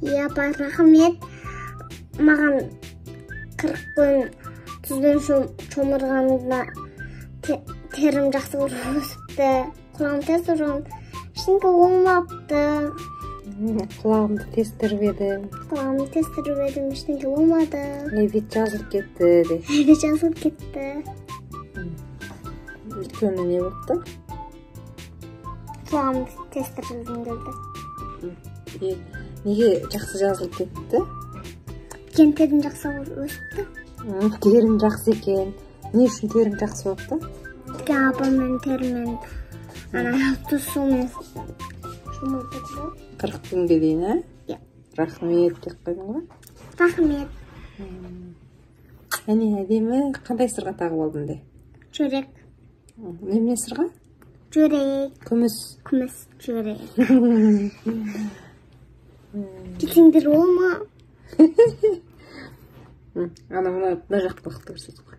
Iya, апа, рахмет. Маған 40 күн түзден шомырғанымда терім жақсы өсіпті. Құлағым тез ұрын. Ештеңке болмапты. Құлағымды тестіріп едім. Ештеңке болмады. Бет жазылып кетті де. Бет жазылып кетті. Үлкені не болыпты? Құлағымды тестіргім келді. Неге жақсы жазылып кетті? Терім жақсы өсіпті. Терім жақсы екен. Не үшін терім жақсы болыпты? Апаммен терімен тұз сумен шомылдырды. 40 күнге дейін, ә? Иә. Рахмет деп қойдың ба? Рахмет. Әне, әдемі қандай сырға тағып алдың де? Жүрек. Неме сырға? Жүрек. Күміс. Жүрек. Кетсеңдер олма? Ана жақты уақытты көрсетіп қой.